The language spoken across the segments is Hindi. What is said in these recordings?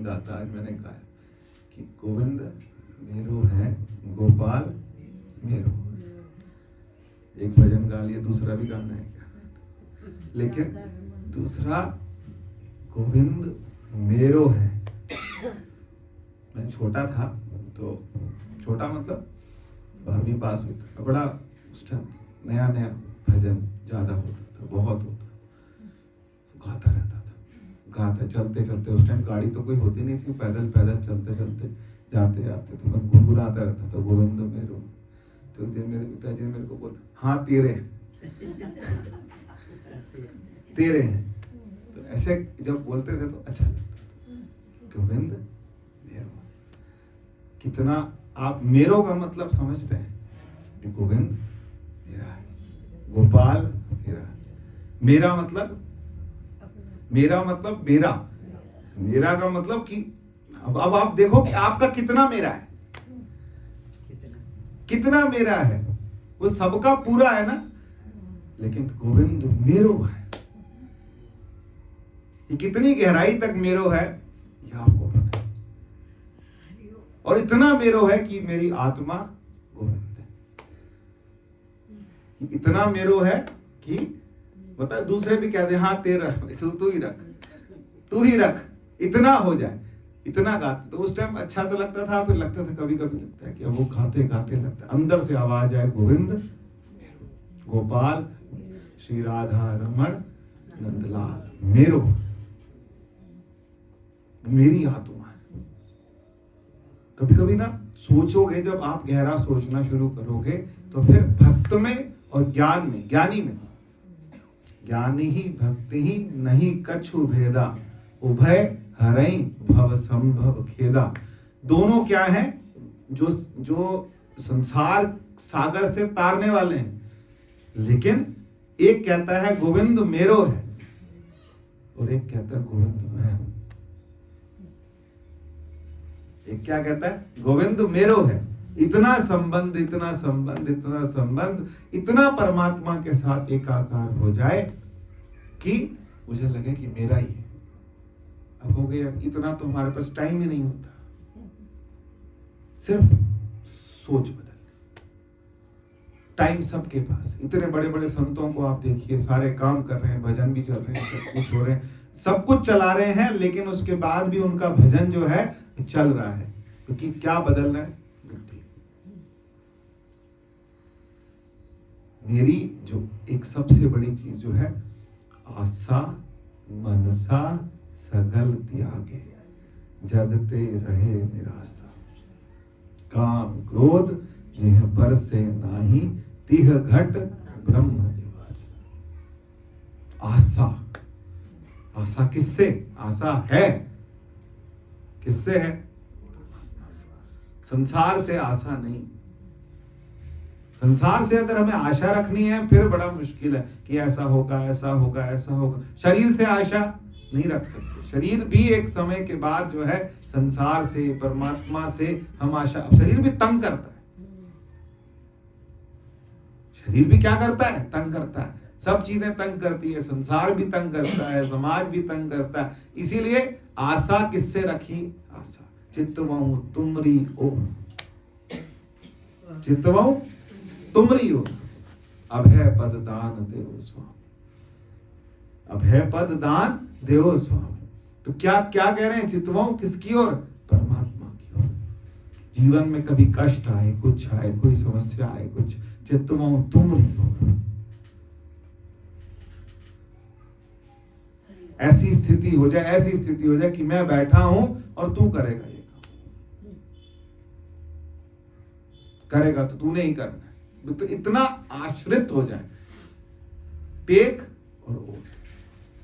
गाता। आज मैंने कहा कि गोविंद मेरो है, गोपाल मेरो। एक भजन गा लिया, दूसरा भी गाना है क्या? लेकिन दूसरा गोविंद मेरो है। मैं छोटा था तो, छोटा मतलब 12वीं पास हुई था, बड़ा उस टाइम नया नया भजन ज्यादा होता था, बहुत होता था, गाता रहता था, गाता चलते चलते। उस टाइम गाड़ी तो कोई होती नहीं थी, पैदल पैदल चलते चलते जाते जाते तो मैं गुनगुनाता रहता था गोविंद मेरो। तो एक दिन मेरे पिताजी ने मेरे को बोला, हाँ तेरे तेरे हैं। तो ऐसे जब बोलते थे तो अच्छा लगता था, गोविंद मेरो। कितना आप मेरो का मतलब समझते हैं? गोविंद मेरा है, गोपाल मेरा है। मेरा मतलब मेरा का मतलब कि अब आप देखो कि आपका कितना मेरा है, कितना मेरा है। वो सबका पूरा है ना, लेकिन गोविंद मेरो है। ये कितनी गहराई तक मेरो है ये आपको पता है। और इतना मेरो है कि मेरी आत्मा गोविंद है। इतना मेरो है कि बता, दूसरे भी कहते हैं हाँ तेरा, तू ही रख, इतना हो जाए, इतना गाते। तो उस टाइम अच्छा तो लगता था, फिर लगता था कभी कभी लगता है कि अब वो गाते गाते लगता है अंदर से आवाज आए, गोविंद गोपाल श्री राधा रमण नंदलाल मेरो, मेरी आत्मा है। कभी कभी ना सोचोगे, जब आप गहरा सोचना शुरू करोगे तो फिर भक्त में और ज्ञान में, ज्ञानी ही भक्ति ही नहीं कछु भेदा, उभय हरई भव संभव खेदा। दोनों क्या है? जो संसार सागर से तारने वाले हैं। लेकिन एक कहता है गोविंद मेरो है और एक कहता है गोविंद मैं हूं। एक क्या कहता है? गोविंद मेरो है। इतना संबंध, इतना संबंध, इतना संबंध, इतना परमात्मा के साथ एकाकार हो जाए कि मुझे लगे कि मेरा ही है। अब हो गया इतना, तो हमारे पास टाइम ही नहीं होता, सिर्फ सोच बदल। टाइम सबके पास, इतने बड़े बड़े संतों को आप देखिए, सारे काम कर रहे हैं, भजन भी चल रहे हैं, सब कुछ हो रहे हैं, सब कुछ चला रहे हैं, लेकिन उसके बाद भी उनका भजन जो है चल रहा है, क्योंकि क्या बदल रहा है? बुद्धि। मेरी जो एक सबसे बड़ी चीज जो है, आशा मनसा सगल त्यागे, जगते रहे निराशा, काम क्रोध जिह पर से नाही, तिह घट ब्रह्म दिवस। आशा किससे? आशा है किससे है? संसार से आशा नहीं। संसार से अगर हमें आशा रखनी है फिर बड़ा मुश्किल है कि ऐसा होगा, ऐसा होगा, ऐसा होगा। शरीर से आशा नहीं रख सकते। शरीर भी एक समय के बाद जो है संसार से, परमात्मा से हम आशा, शरीर भी तंग करता है। शरीर भी क्या करता है? तंग करता है। सब चीजें तंग करती है, संसार भी तंग करता है, समाज भी तंग करता है। इसीलिए आशा किससे रखी? आशा चित्तवऊ तुमरी ओम, चित्तवऊ तुमरी ओम, अभय पद दान देव स्वामी, अभय पद दान देव स्वामी। तो क्या क्या कह रहे हैं? चित्तवऊ किसकी ओर? परमात्मा की ओर। जीवन में कभी कष्ट आए, कुछ आए, कोई समस्या आए, कुछ, चित्तवऊ तुमरी ओर। ऐसी स्थिति हो जाए, ऐसी स्थिति हो जाए कि मैं बैठा हूं और तू करेगा ये काम, करेगा तो तूने ही करना है। तो इतना आश्रित हो जाए, टेक और ओट,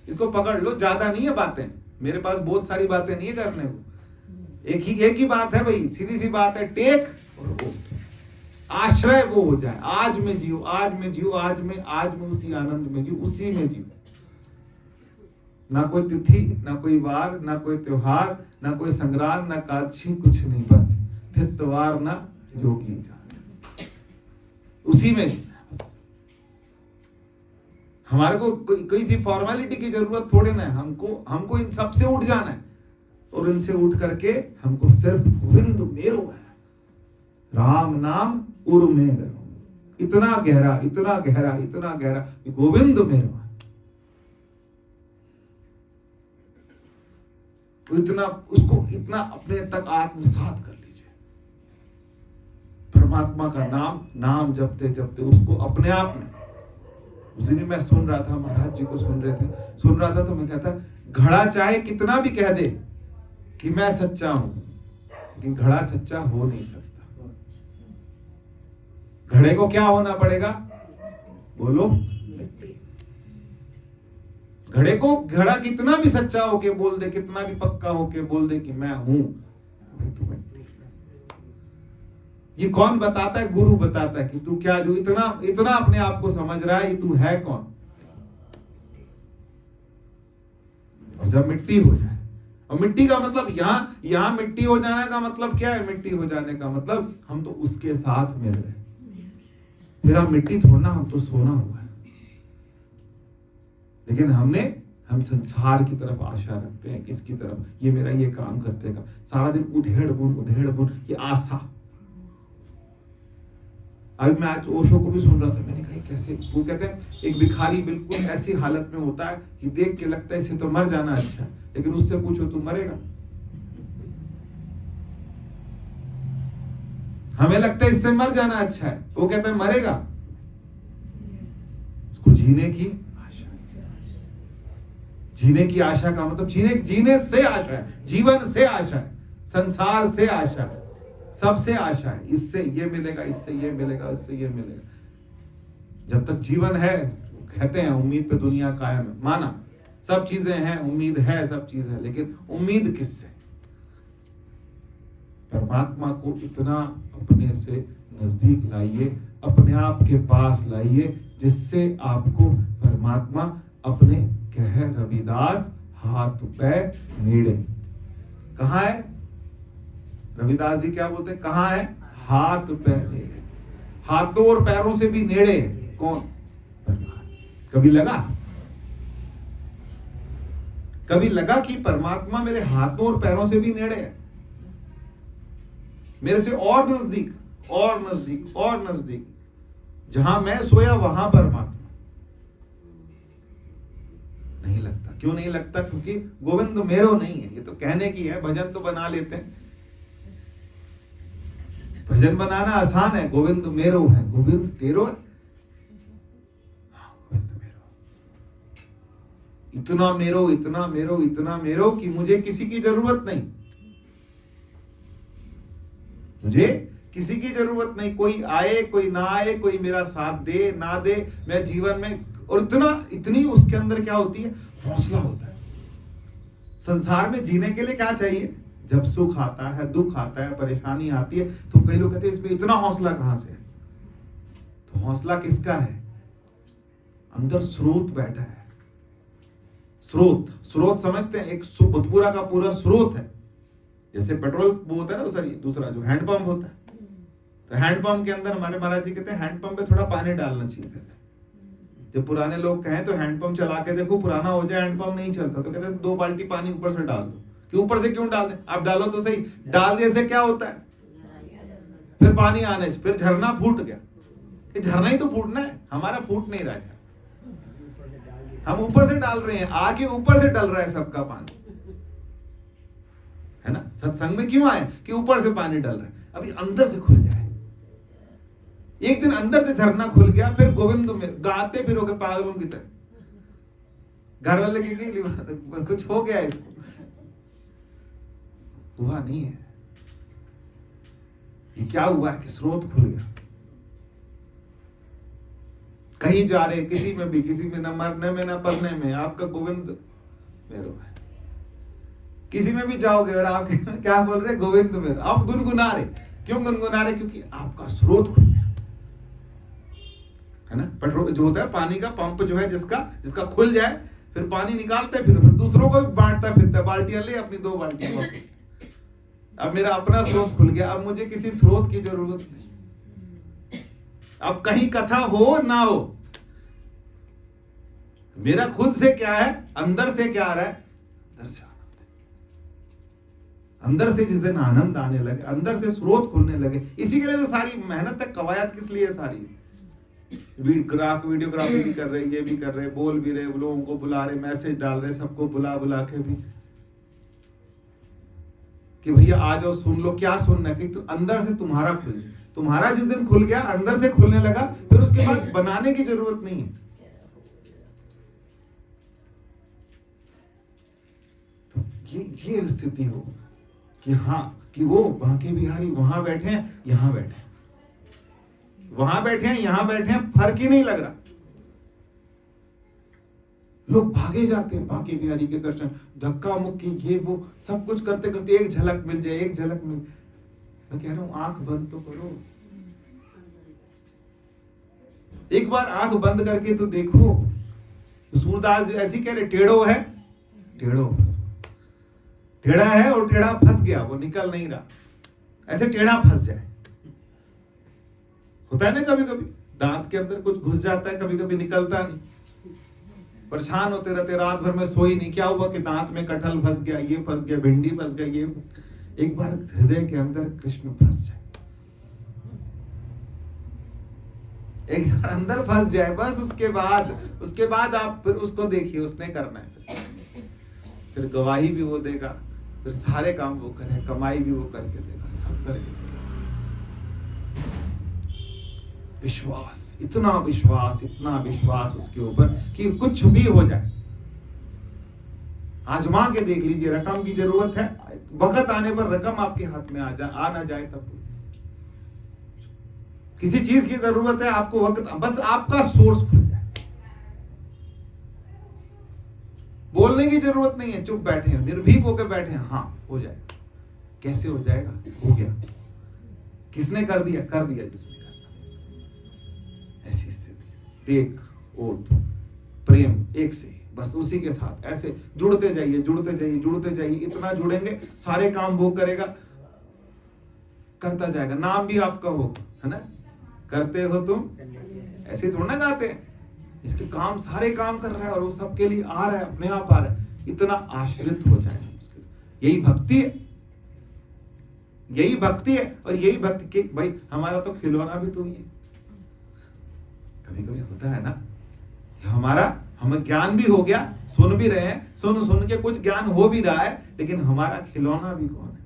इसको पकड़ लो। ज्यादा नहीं है बातें, मेरे पास बहुत सारी बातें नहीं है करने को। एक ही बात है भाई, सीधी सी बात है, टेक और ओट। आश्रय वो हो जाए, आज में जियो, आज में जियो, आज में उसी आनंद में जियो, उसी में जियो। ना कोई तिथि, ना कोई वार, ना कोई त्योहार, ना कोई संग्राम, ना कादशी, कुछ नहीं, बस थित्वार ना योगी जान, उसी में जीना। हमारे को कोई सी फॉर्मेलिटी की जरूरत थोड़ी ना है। हमको इन सब से उठ जाना है। और इनसे उठ करके हमको सिर्फ गोविंद मेरो है, राम नाम उर में गयो, इतना गहरा, इतना गहरा, इतना गहरा कि गोविंद मेरो है। इतना उसको इतना अपने तक आत्मसात कर लीजिए। परमात्मा का नाम जपते जपते उसको अपने आप में। उस दिन मैं सुन रहा था, महाराज जी को सुन रहा था, तो मैं कहता, घड़ा चाहे कितना भी कह दे कि मैं सच्चा हूं, लेकिन घड़ा सच्चा हो नहीं सकता। घड़े को क्या होना पड़ेगा, बोलो? घड़े को, घड़ा कितना भी सच्चा होके बोल दे, कितना भी पक्का होके बोल दे कि मैं हूं, तो ये कौन बताता है? गुरु बताता है कि तू क्या, जो इतना इतना अपने आप को समझ रहा है, तू है कौन? और जब मिट्टी हो जाए, और मिट्टी का मतलब यहां मिट्टी हो जाने का मतलब क्या है? मिट्टी हो जाने का मतलब हम तो उसके साथ मिल गए। फिर हम मिट्टी थोड़ना, हम तो सोना हुआ है। लेकिन हम संसार की तरफ आशा रखते हैं, किसकी तरफ? ये मेरा ये काम करते का, सारा दिन उधेड़ बुन, ये आशा। अभी मैं आज ओशो को भी सुन रहा था, मैंने कहा कैसे, वो कहते हैं एक भिखारी बिल्कुल ऐसी हालत में होता है कि देख के लगता है इसे तो मर जाना अच्छा है, लेकिन उससे पूछो तू मरेगा? हमें लगता है इससे मर जाना अच्छा है, वो कहता है मरेगा। उसको जीने की आशा का मतलब जीने से आशा है, जीवन से आशा है, संसार से आशा है, सबसे आशा है। इससे ये मिलेगा, इससे ये मिलेगा, इससे ये मिलेगा। जब तक जीवन है, कहते हैं उम्मीद पे दुनिया कायम है, माना सब चीजें हैं, उम्मीद है, सब चीज है, लेकिन उम्मीद किससे? परमात्मा को इतना अपने से नजदीक लाइए, अपने आप के पास लाइए, जिससे आपको परमात्मा अपने, कह रविदास, हाथ पैर नेड़े। कहाँ है रविदास जी? क्या बोलते हैं? कहाँ है? हाथ पैर नेड़े। हाथों और पैरों से भी नेड़े। कौन? कभी लगा कि परमात्मा मेरे हाथों और पैरों से भी नेड़े है, मेरे से और नजदीक, और नजदीक, और नजदीक। जहां मैं सोया वहां परमात्मा। नहीं लगता। क्यों नहीं लगता? क्योंकि गोविंद मेरो नहीं है। ये तो कहने की है, भजन तो बना लेते हैं, भजन बनाना आसान है। गोविंद मेरो है, गोविंद तेरो है। गोविंद मेरो, इतना मेरो, इतना मेरो, इतना मेरो कि मुझे किसी की जरूरत नहीं, मुझे किसी की जरूरत नहीं। कोई आए, कोई ना आए, कोई मेरा साथ दे ना दे, मैं जीवन में, और इतनी उसके अंदर क्या होती है? हौसला होता है। संसार में जीने के लिए क्या चाहिए? जब सुख आता है, दुख आता है, परेशानी आती है, तो कई लोग कहते हैं इसमें इतना हौसला कहां से है? तो हौसला किसका है? अंदर स्रोत बैठा है। स्रोत समझते हैं? एक पूरा का पूरा स्रोत है। जैसे पेट्रोल वो होता है ना, सॉरी दूसरा जो हैंडपंप होता है, तो हैंडपंप के अंदर हमारे महाराज जी कहते हैं हैंडपंप पे थोड़ा पानी डालना चाहिए। कहते हैं जब पुराने लोग कहें तो हैंडपंप चला के देखो, पुराना हो जाए हैंडपंप नहीं चलता, तो कहते हैं 2 बाल्टी पानी ऊपर से डाल दो। कि ऊपर से क्यों डाल दें? आप डालो तो सही। डाल देने से क्या होता है? फिर पानी आने से, फिर झरना फूट गया। ये झरना ही तो फूटना है, हमारा फूट नहीं रहा है। हम ऊपर से डाल रहे हैं, आके ऊपर से डल रहा है सबका पानी, है ना? सत्संग में क्यों आए? कि ऊपर से पानी डल रहा है, अभी अंदर से खुल जाए। एक दिन अंदर से झरना खुल गया, फिर गोविंद में गाते फिरोगे पागलों की तरह। घर वाले की कुछ हो गया इसको, हुआ नहीं है। ये क्या हुआ है कि स्रोत खुल गया। कहीं जा रहे, किसी में भी, किसी में न मरने में न पढ़ने में, आपका गोविंद मेरो है। किसी में भी जाओगे और आप क्या बोल रहे? गोविंद मेरो। आप गुनगुना रहे। क्यों गुनगुना रहे? क्योंकि आपका स्रोत खुल गया, है ना? पेट्रोल जो होता है, पानी का पंप जो है, जिसका खुल जाए, फिर पानी निकालता है, फिर दूसरों को भी बांटता फिरता है। बाल्टियां ले, अपनी 2 बाल्टियां। अब मेरा अपना स्रोत खुल गया, अब मुझे किसी स्रोत की जरूरत नहीं। अब कहीं कथा हो ना हो, मेरा खुद से क्या है, अंदर से क्या आ रहा है? अंदर से आनंद है। अंदर से जिस दिन आनंद आने लगे, अंदर से स्रोत खुलने लगे, इसी के लिए तो सारी मेहनत है, कवायद किस लिए है सारी? वीडियोग्राफी भी कर रहे, ये भी कर रहे, बोल भी रहे, लोगों को बुला रहे, मैसेज डाल रहे, सबको बुला बुला के भी कि भैया आ जाओ सुन लो। क्या सुनना है? कि तो अंदर से तुम्हारा खुल, तुम्हारा जिस दिन खुल गया, अंदर से खुलने लगा, फिर उसके बाद बनाने की जरूरत नहीं है। तो ये स्थिति हो कि हाँ, कि वो बांके बिहारी वहां बैठे हैं, यहां बैठे हैं, वहां बैठे हैं, यहां बैठे हैं, फर्क ही नहीं लग रहा। लोग भागे जाते हैं बांके बिहारी के दर्शन, धक्का मुक्की, ये वो सब कुछ करते करते एक झलक मिल जाए, एक झलक मिल। मैं कह रहा हूं आंख बंद तो करो, एक बार आंख बंद करके तो देखो। सूरदास ऐसी कह रहे, टेढ़ो है, टेढ़ो टेढ़ा है और टेढ़ा फंस गया, वो निकल नहीं रहा, ऐसे टेढ़ा फंस जाए। होता है ना कभी कभी दांत के अंदर कुछ घुस जाता है, कभी कभी निकलता नहीं, परेशान होते रहते, रात भर में सोई नहीं, क्या हुआ कि दांत में कटहल फंस गया, ये फंस गया, भिंडी फंस गया, ये एक बार हृदय के अंदर कृष्ण फंस जाए, एक बार अंदर फंस जाए, बस उसके बाद आप फिर उसको देखिए, उसने करना है, फिर गवाही भी वो देगा, फिर सारे काम वो करे, कमाई भी वो करके देगा, सब करके देगा। विश्वास, इतना विश्वास उसके ऊपर कि कुछ भी हो जाए। आजमा के देख लीजिए, रकम की जरूरत है, वक्त आने पर रकम आपके हाथ में आ ना जाए तब। किसी चीज की जरूरत है आपको, वक्त, बस आपका सोर्स खुल जाए, बोलने की जरूरत नहीं है, चुप बैठे हैं, निर्भीक होकर बैठे हैं, हाँ हो जाएगा। कैसे हो जाएगा? हो गया। किसने कर दिया? कर दिया जिसने करना। ऐसी स्थिति, टेक ओथ, प्रेम एक से, बस उसी के साथ ऐसे जुड़ते जाइए, जुड़ते जाइए, जुड़ते जाइए। इतना जुड़ेंगे, सारे काम वो करेगा, करता जाएगा। नाम भी आपका होगा, है ना, करते हो तुम, ऐसे थोड़ा ना गाते हैं, इसके काम, सारे काम कर रहा है और वो सबके लिए आ रहा है, अपने आप आ रहा है। इतना आश्रित हो जाए, यही भक्ति है, यही भक्ति है। और यही भक्ति के भाई हमारा तो खिलौना भी तो ही है। कभी कभी होता है ना, हमें ज्ञान भी हो गया, सुन भी रहे हैं, सुन के कुछ ज्ञान हो भी रहा है, लेकिन हमारा खिलौना भी कौन है?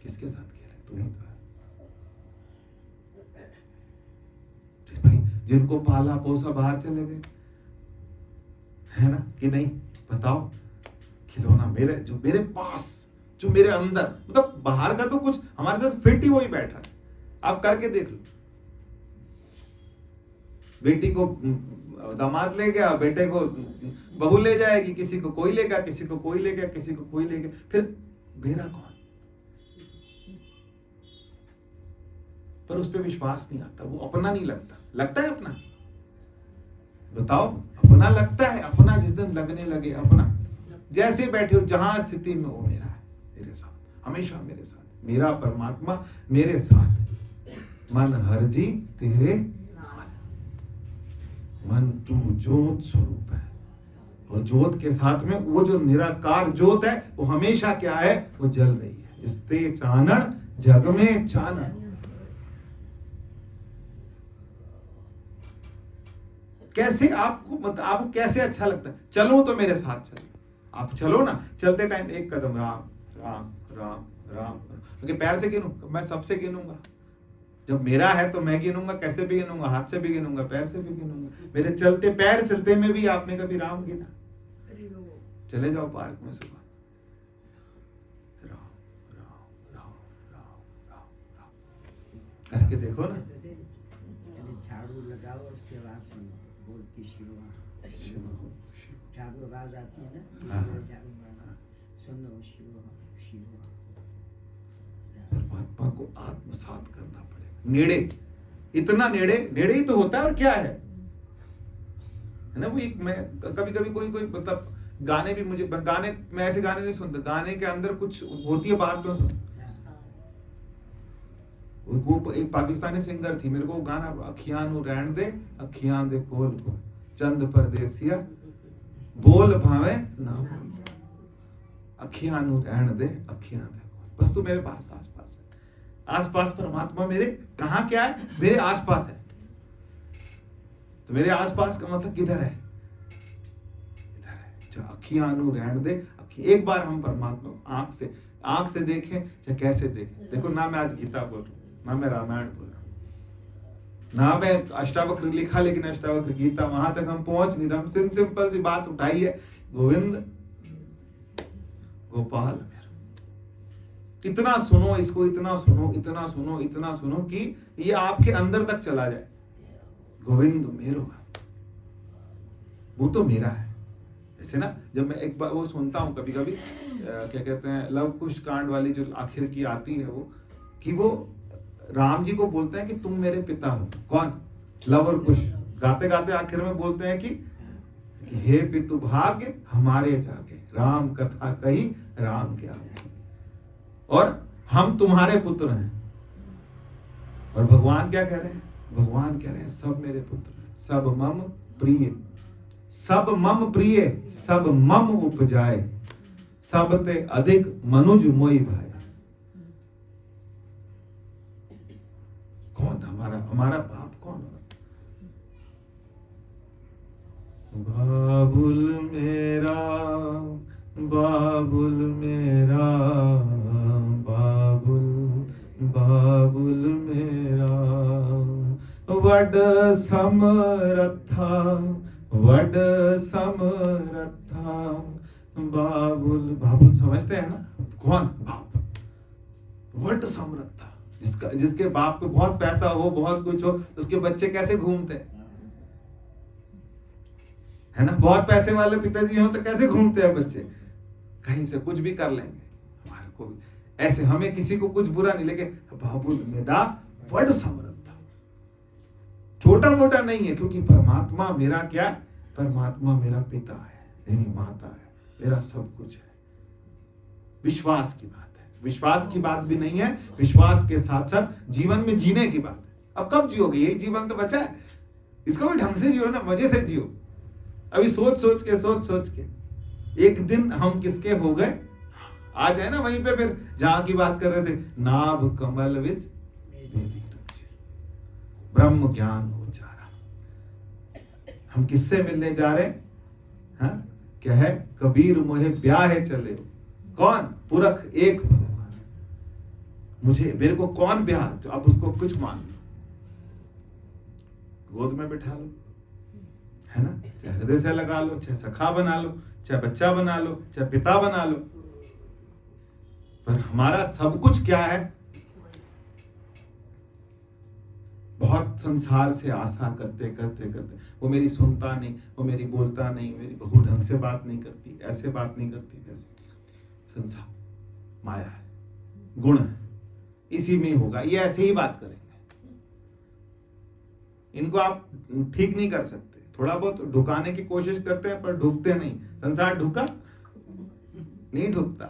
किसके साथ खेले? तू ही तो है भाई। जिनको पाला पोसा बाहर चले गए, है ना कि नहीं? बताओ, खिलौना मेरे पास, जो मेरे अंदर, मतलब बाहर का तो कुछ हमारे साथ फिट ही वही बैठा है। आप करके देख लो, बेटी को दामाद ले गया, बेटे को बहू ले जाएगी, किसी को कोई लेगा, किसी को कोई लेगा, किसी को कोई लेगा, फिर मेरा कौन? पर उस पर विश्वास नहीं आता, वो अपना नहीं लगता। लगता है अपना? बताओ, अपना लगता है? अपना जिस दिन लगने लगे, अपना जैसे बैठे हो, जहां स्थिति में हो, मेरा है, मेरे साथ, हमेशा मेरे साथ, मेरा परमात्मा मेरे साथ। मन हर जी तेरे मन, तू ज्योत स्वरूप है। और ज्योत के साथ में वो जो निराकार ज्योत है, वो हमेशा क्या है? वो जल रही है। जिसते चानन जग में चानन। कैसे आपको कैसे अच्छा लगता है? चलो तो मेरे साथ चलो, आप चलो ना, चलते टाइम एक कदम राम राम राम राम, क्योंकि पैर से गिनूं, मैं सबसे गिनूंगा। जब मेरा है तो मैं गिनूंगा, कैसे भी गिनूंगा, हाथ से भी गिनूंगा, पैर से भी गिनूंगा। मेरे चलते पैर चलते में भी आपने कभी राम गिना? चले जाओ पार्क में सुबह, राम राम राम राम राम राम करके देखो ना। झाड़ू लगाओ, उसके बाद सुनो, बोलती शिव झाड़ू आवाज आती है ना, झाड़ू सुनो शिव शिव। परमात्मा को आत्मसात करना पड़ेगा, नेड़े, इतना नेड़े ही तो होता है। और क्या है ना, वो एक, मैं कभी कोई मतलब गाने भी, मुझे गाने, मैं ऐसे गाने नहीं सुनता, गाने के अंदर कुछ होती है बात, तो सुन। वो एक पाकिस्तानी सिंगर थी, मेरे को गाना, अखियां नु रहन दे, अखियां दे खोल को, चंद परदेसिया बोल भावे ना बोल। अखियां नू रहन दे, अखियां देखो, बस तू मेरे पास आसपास है। आसपास परमात्मा मेरे कहाँ क्या है? मेरे आसपास है। तो मेरे आसपास का मतलब किधर है? इधर है। चाहे अखियां नू रहन दे, एक बार हम परमात्मा आंख से देखें, चाहे कैसे देखें। देखो ना मैं आज गीता बोल रहा हूँ, ना मैं रामायण बोल रहा हूँ, ना मैं अष्टावक्र लिखा, लेकिन अष्टावक्र गीता वहां तक हम पहुंच नहीं रहे। हम सिंपल सी बात उठाई है, गोविंद गोपाल मेरा। इतना सुनो इसको, इतना सुनो, इतना सुनो, इतना सुनो कि ये आपके अंदर तक चला जाए। गोविंद मेरो, वो तो मेरा है। ऐसे ना, जब मैं एक बार वो सुनता हूँ कभी कभी, क्या कहते हैं, लव कुश कांड वाली जो आखिर की आती है, वो कि वो राम जी को बोलते हैं कि तुम मेरे पिता हो। कौन? लव और कुश गाते गाते आखिर में बोलते हैं कि हे पितु भाग्य हमारे जागे, राम कथा कही राम के आगे, और हम तुम्हारे पुत्र हैं। और भगवान क्या कह रहे हैं? भगवान कह रहे हैं सब मेरे पुत्र हैं, सब मम प्रिय, सब मम प्रिय, सब मम उपजाए, सब ते अधिक मनुज मोई भाई। कौन हमारा बाप कौन है? बाबुल मेरा, बाबुल मेरा, बाबुल मेरा, वड समरथा, वड समरथा, बाबुल समझते हैं ना? कौन बाप? वड समरथा, जिसके बाप को बहुत पैसा हो, बहुत कुछ हो, तो उसके बच्चे कैसे घूमते हैं, है ना? बहुत पैसे वाले पिताजी हो तो कैसे घूमते हैं बच्चे? कहीं से कुछ भी कर लेंगे। हमारे को भी ऐसे, हमें किसी को कुछ बुरा नहीं, लेकिन बाबुल मेरा वड समृद्ध, छोटा मोटा नहीं है, क्योंकि परमात्मा मेरा क्या? परमात्मा मेरा पिता है, मेरी माता है, मेरा सब कुछ है। विश्वास की बात है, विश्वास की बात भी नहीं है, विश्वास के साथ साथ जीवन में जीने की बात है। अब कब जियोगे? यही जीवन तो बचा है, इसको भी ढंग से जियो ना, मजे से जियो। अभी सोच सोच के एक दिन हम किसके हो गए, आ जाए ना वहीं पे, फिर जहां की बात कर रहे थे, नाभ कमल विच ब्रह्म ज्ञान उचारा। हम किससे मिलने जा रहे हैं? हाँ? क्या है? कबीर मोहे ब्याहे चले। कौन? पुरख एक भगवान। मुझे, मेरे को कौन ब्याह? तो अब उसको कुछ मान लो, गोद में बिठा लो, है ना? चाहे हृदय से लगा लो, चाहे सखा बना लो, चाहे बच्चा बना लो, चाहे पिता बना लो, पर हमारा सब कुछ क्या है? बहुत संसार से आशा करते करते करते, वो मेरी सुनता नहीं, वो मेरी बोलता नहीं, मेरी बहू ढंग से बात नहीं करती, ऐसे बात नहीं करती, वैसे। संसार माया है, गुण है, इसी में होगा, ये ऐसे ही बात करेंगे। इनको आप ठीक नहीं कर सकते। थोड़ा बहुत ढुकाने की कोशिश करते हैं, पर ढुकते नहीं। संसार ढुका नहीं, ढुकता।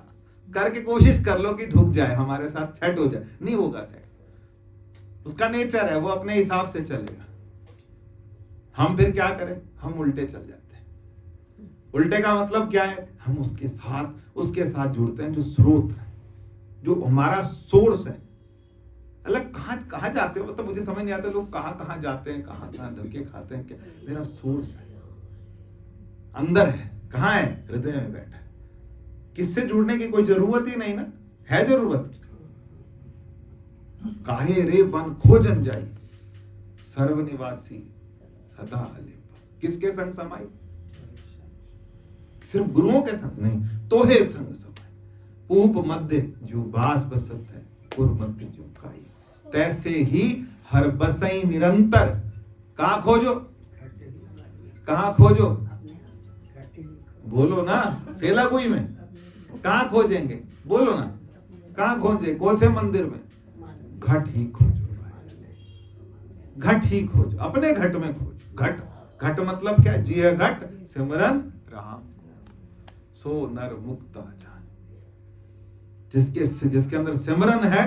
करके कोशिश कर लो कि ढुक जाए, हमारे साथ सेट हो जाए, नहीं होगा सेट। उसका नेचर है, वो अपने हिसाब से चलेगा। हम फिर क्या करें? हम उल्टे चल जाते हैं। उल्टे का मतलब क्या है? हम उसके साथ जुड़ते हैं जो स्रोत है, जो हमारा सोर्स है। अलग कहाँ जाते हो, मतलब मुझे समझ नहीं आता लोग कहाँ जाते हैं, कहाँ धक्के खाते हैं। क्या मेरा सोर्स है, अंदर है। कहाँ है? हृदय में बैठा है। किससे जुड़ने की कोई जरूरत ही नहीं ना, है जरूरत? काहे रे वन खोजन जाई, सर्वनिवासी सदा अलेपा। किसके संग समाई? सिर्फ गुरुओं के संग नहीं, तोहे संग समाई। पूप मध्य जो बास बसत है, पुर मध्य जो काई। तैसे ही हर बसई निरंतर। कहाँ खोजो? कहाँ खोजो? बोलो ना, सेलाकुई में। कहाँ खोजेंगे? बोलो ना, कहाँ खोजे? कौन से मंदिर में? घट ही खोजो, घट ही खोजो, अपने घट में खोजो। घट मतलब क्या? जिय घट सिमरन राम सो नर मुक्ता जान। जिसके अंदर सिमरन है,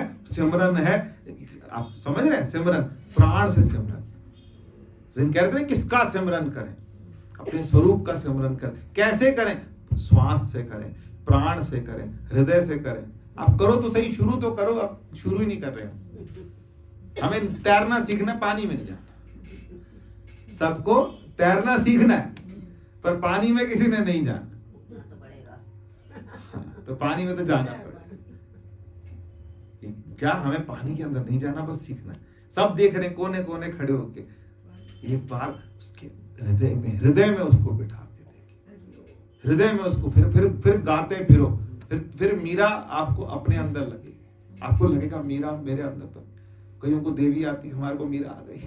आप समझ रहे हैं? सिमरन, प्राण से सिमरन। कह रहे थे किसका सिमरन करें? अपने स्वरूप का सिमरन करें। कैसे करें? श्वास से करें, प्राण से करें, हृदय से करें। आप करो तो सही, शुरू तो करो, आप शुरू ही नहीं कर रहे हो। हमें तैरना सीखना, पानी में नहीं जाना। सबको तैरना सीखना है, पर पानी में किसी ने नहीं जाना। तो पानी में तो जाना पड़ेगा। क्या हमें पानी के अंदर नहीं जाना, बस सीखना है। सब देख रहे हैं कोने कोने खड़े होके, एक बार उसके हृदय में उसको बिठा के देखिए, हृदय में उसको फिर गाते फिरो, फिर मीरा आपको अपने अंदर लगेगी। आपको लगेगा मीरा मेरे अंदर। तो कईयों को देवी आती, हमारे को मीरा आ गई।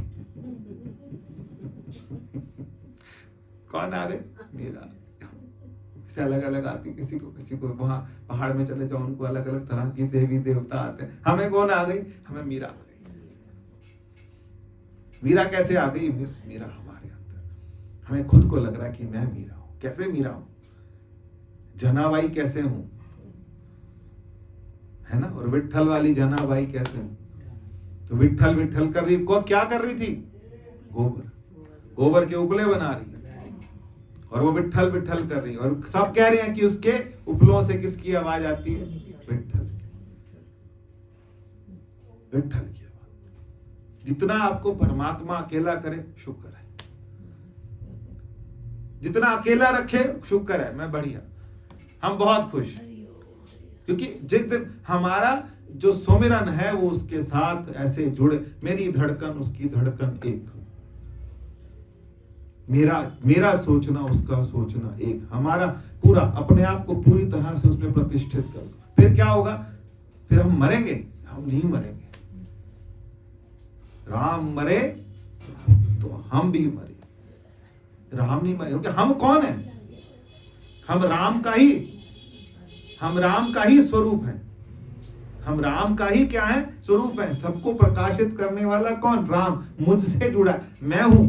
कौन आ गई? मीरा। से अलग अलग आती, किसी को वहां पहाड़ में चले जाओ, उनको अलग अलग तरह की देवी देवता आते हैं। हमें कौन आ गई? हमें मीरा आ गई। मीरा कैसे आ गई? मिस मीरा हमारे अंदर। हमें खुद को लग रहा है कि मैं मीरा हूं। कैसे मीरा हूं? जनाबाई कैसे हूं, है ना? और विट्ठल वाली जनाबाई कैसे हूं? तो विट्ठल विट्ठल कर रही, को क्या कर रही थी? गोबर के उपले बना रही, और वो विट्ठल विट्ठल कर रही है। और सब कह रहे हैं कि उसके उपलों से किसकी आवाज आती है? विट्ठल विट्ठल की आवाज। जितना आपको परमात्मा अकेला करे शुक्र है, जितना अकेला रखे शुक्र है। मैं बढ़िया, हम बहुत खुश, क्योंकि जिस दिन हमारा जो सुमिरन है वो उसके साथ ऐसे जुड़े, मेरी धड़कन उसकी धड़कन एक, मेरा सोचना उसका सोचना एक, हमारा पूरा अपने आप को पूरी तरह से उसमें प्रतिष्ठित कर। फिर क्या होगा? फिर हम मरेंगे? हम नहीं मरेंगे। राम मरे तो हम भी मरे। राम नहीं मरे, क्योंकि हम कौन है? हम राम का ही स्वरूप है। हम राम का ही क्या है? स्वरूप है। सबको प्रकाशित करने वाला कौन? राम। मुझसे जुड़ा, मैं हूं।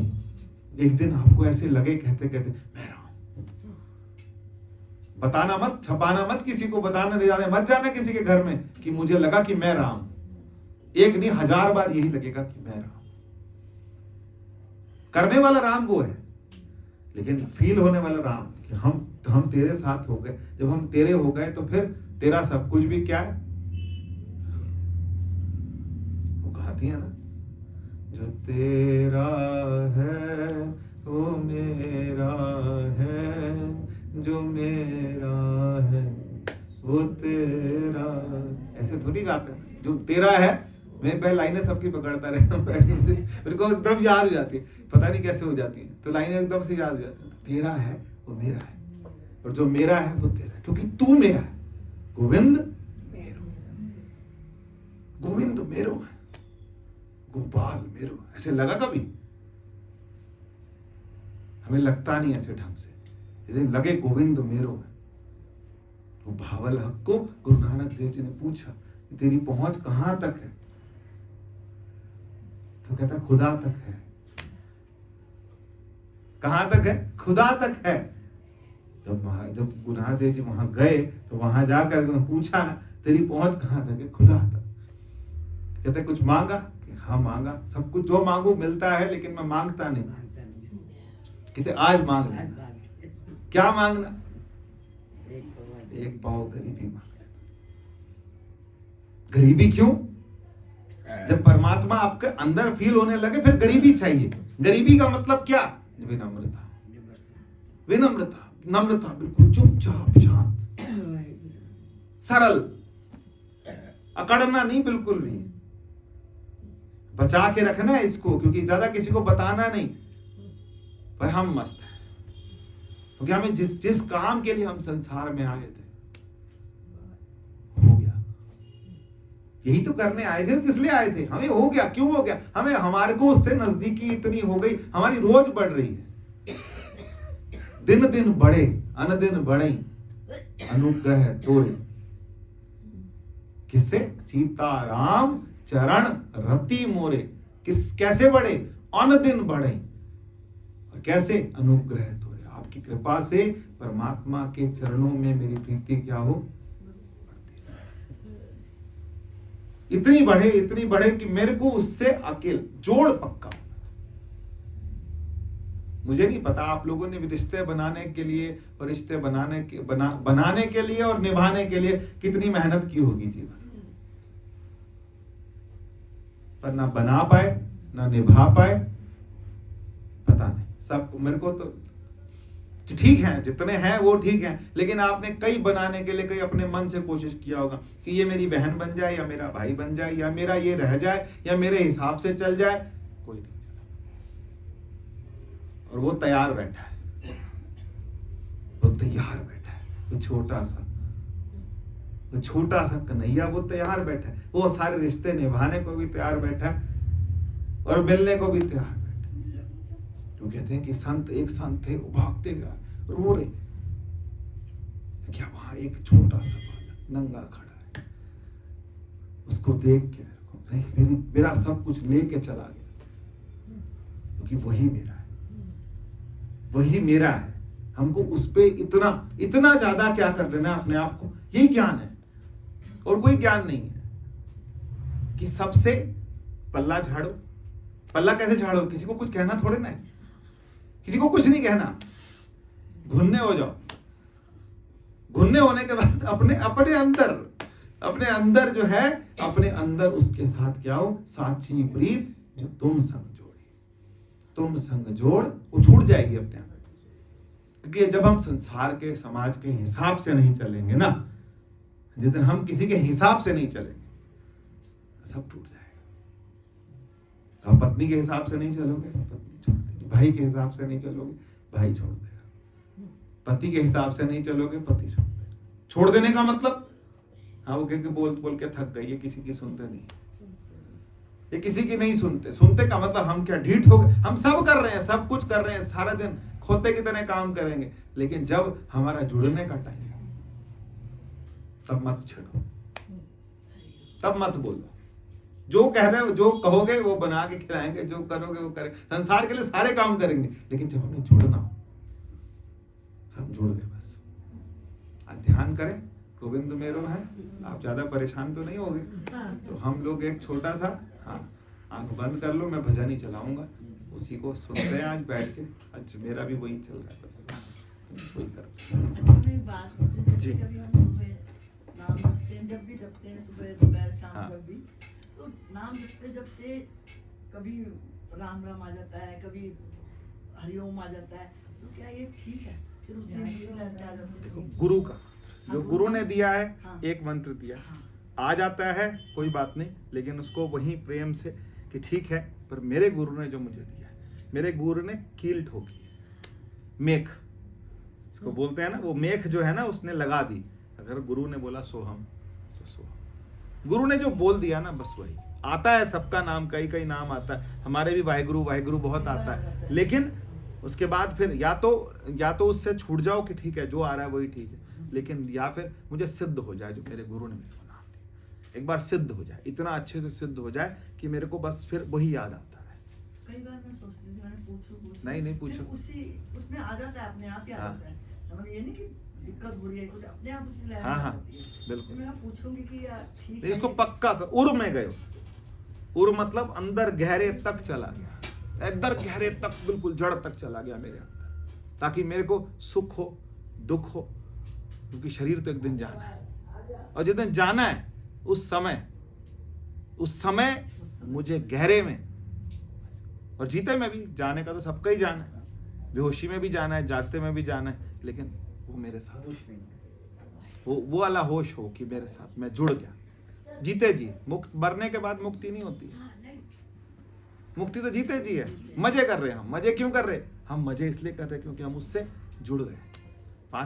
एक दिन आपको ऐसे लगे कहते कहते मैं राम। बताना मत, छपाना मत, किसी को बताना नहीं जाने मत जाना किसी के घर में कि मुझे लगा कि मैं राम। एक नहीं 1000 बार यही लगेगा कि मैं राम। करने वाला राम वो है, लेकिन फील होने वाला राम कि हम तेरे साथ हो गए। जब हम तेरे हो गए तो फिर तेरा सब कुछ भी क्या है? वो कहती है ना, जो तेरा है वो मेरा है, जो मेरा है वो तेरा। ऐसे थोड़ी गाते हैं। जो तेरा है, मैं पहले लाइनें सबकी पकड़ता रहता हूँ, मेरे को एकदम याद हो जाती है, पता नहीं कैसे हो जाती है, तो लाइनें एकदम से याद हो जाती है। तेरा है वो मेरा है, और जो मेरा है वो तेरा है, क्योंकि तू मेरा है। गोविंद मेरो, गोविंद मेरो है, गोपाल मेरो। ऐसे लगा कभी? हमें लगता नहीं ऐसे ढंग से। यदि लगे गोविंद मेरो है। वो भावल हक को गुरु नानक देव जी ने पूछा कि तेरी पहुंच कहां तक है? तो कहता खुदा तक है। कहां तक है? खुदा तक है। जब गुरु नानक देव जी वहां गए तो वहां जाकर पूछा ना, तेरी पहुंच कहां तक है? खुदा तक। कहते कुछ मांगा? हाँ मांगा, सब कुछ जो मांगू मिलता है, लेकिन मैं मांगता नहीं। कहते आज मांग लेना। क्या मांगना? एक पाव गरीबी मांग लेना। गरीबी क्यों? जब परमात्मा आपके अंदर फील होने लगे फिर गरीबी चाहिए। गरीबी का मतलब क्या? विनम्रता। विनम्रता, नम्रता, बिल्कुल चुपचाप शांत सरल, अकड़ना नहीं बिल्कुल भी। बचा के रखना है इसको, क्योंकि ज्यादा किसी को बताना नहीं। पर हम मस्त हैं, क्योंकि हमें जिस काम के लिए हम संसार में आए थे हो गया। यही तो करने आए थे। किस लिए आए थे? हमें हो गया। क्यों हो गया? हमें हमारे को उससे नजदीकी इतनी हो गई, हमारी रोज बढ़ रही है। दिन दिन बढ़े अनदिन बढ़े अनुग्रह तोरे। किससे? सीताराम चरण रति मोरे। कैसे बढ़े? अनदिन बढ़े। और कैसे? अनुग्रह तोरे। आपकी कृपा से परमात्मा के चरणों में मेरी प्रीति क्या हो? इतनी बढ़े कि मेरे को उससे अकेले जोड़ पक्का। मुझे नहीं पता आप लोगों ने भी रिश्ते बनाने के लिए और रिश्ते बनाने के लिए और निभाने के लिए कितनी मेहनत की होगी जीवन में, पर ना बना पाए ना निभा पाए, पता नहीं। सब मेरे को तो ठीक है, जितने हैं वो ठीक हैं, लेकिन आपने कई बनाने के लिए कई अपने मन से कोशिश किया होगा कि ये मेरी बहन बन जाए या मेरा भाई बन जाए या मेरा ये रह जाए या मेरे हिसाब से चल जाए, कोई नहीं चला। और वो तैयार बैठा है, वो तैयार बैठा है, वो छोटा सा कन्हैया वो तैयार बैठा है, वो सारे रिश्ते निभाने को भी तैयार बैठा है और मिलने को भी तैयार बैठा है। तो कहते हैं कि संत, एक संत थे, वो भागते हुए रो रहे, क्या वहां एक छोटा सा बालक नंगा खड़ा है, उसको देख के मेरा सब कुछ लेके चला गया, क्योंकि वही मेरा है। हमको उस पे इतना ज्यादा क्या कर लेना अपने आप को, यही ज्ञान है और कोई ज्ञान नहीं है कि सबसे पल्ला झाड़ो। पल्ला कैसे झाड़ो? किसी को कुछ कहना थोड़े ना है, किसी को कुछ नहीं कहना, घुन्ने हो जाओ। घुन्ने होने के बाद अपने अंदर जो है, अपने अंदर उसके साथ क्या हो, साची प्रीत जो तुम संग जोड़ी, तुम संग जोड़, वो छूट जाएगी अपने आप। क्योंकि जब हम संसार के समाज के हिसाब से नहीं चलेंगे ना, जिस दिन हम किसी के हिसाब से नहीं चलेंगे, सब टूट जाएगा। आप पत्नी के हिसाब से नहीं चलोगे, पत्नी छोड़ देगी। भाई के हिसाब से नहीं चलोगे, भाई छोड़ देगा। पति के हिसाब से नहीं चलोगे, पति छोड़ देगा। छोड़ देने का मतलब, हाँ वो क्योंकि बोल के थक गई, ये किसी की सुनते नहीं, ये किसी की नहीं सुनते का मतलब हम क्या ढीठ हो गए? हम सब कर रहे हैं, सब कुछ कर रहे हैं, सारा दिन खोते की तरह काम करेंगे, लेकिन जब हमारा जुड़ने का टाइम है, तब मत छेड़ो, तब मत बोलो। जो कह रहे हो, जो कहोगे वो बना के खिलाएंगे, जो करोगे वो करेंगे, संसार के लिए सारे काम करेंगे, लेकिन जब हमें जुड़ना हो, सब जुड़ गए बस। आज ध्यान करें, गोविंद मेरो है, आप ज्यादा परेशान तो नहीं होगे। तो हम लोग एक छोटा सा, हाँ आंख बंद कर लो, मैं भजन ही चलाऊंगा, उसी को सुनते हैं आज बैठ के। आज मेरा भी वही चल रहा है, बस वही करते हैं। जी नाम जपते हैं, जब भी जपते हैं, सुबह दोपहर शाम, हाँ। जब भी, तो नाम जपते कभी राम राम आ जाता है, कभी हरिओम आ जाता है, तो क्या ये ठीक है? फिर उसी में देखो, गुरु का जो गुरु ने दिया है, हाँ। एक मंत्र दिया, हाँ। आ जाता है कोई बात नहीं, लेकिन उसको वही प्रेम से कि ठीक है, पर मेरे गुरु ने जो मुझे दिया है, मेरे गुरु ने कील ठोकी है, मेख इसको बोलते हैं ना, वो मेख जो है ना उसने लगा दी। अगर गुरु ने बोला सोहम तो सोहम, गुरु ने जो बोल दिया ना, बस वही आता है। सबका नाम, कई नाम आता है, हमारे भी वाहिगुरु बहुत आता है, लेकिन उसके बाद फिर या तो उससे छूट जाओ कि ठीक है जो आ रहा है वही ठीक है, लेकिन या फिर मुझे सिद्ध हो जाए जो मेरे गुरु ने मेरे को नाम दिया, एक बार सिद्ध हो जाए, इतना अच्छे से सिद्ध हो जाए कि मेरे को बस फिर वही याद आता है। कई बार मैं सोचती थी, मैंने पूछूं नहीं पूछो, उसमें आ जाता है, अपने आप ही आ जाता है। मतलब ये नहीं कि दिक्कत हो रही है कुछ, अपने आप उसकी लहर आ जाती है। बिल्कुल। मैं पूछूंगी कि यार ठीक है, इसको पक्का उर में गए, उर मतलब अंदर गहरे तक चला गया, अंदर गहरे तक, बिल्कुल जड़ तक चला गया मेरे अंदर, ताकि मेरे को सुख हो दुख हो, क्योंकि शरीर तो एक दिन जाना है, और जिस दिन जाना है उस समय मुझे गहरे में और जीते में भी जाने का तो सबका ही जाना है, बेहोशी में भी जाना है, जागते में भी जाना है, लेकिन वो मेरे साथ वो वाला होश हो कि मेरे साथ मैं जुड़ गया। जीते जी मुक्त, मरने के बाद मुक्ति नहीं होती है, मुक्ति तो जीते जी है। मजे कर रहे हैं हम, मजे क्यों कर रहे? हम मजे इसलिए कर रहे क्योंकि हम उससे जुड़ गए।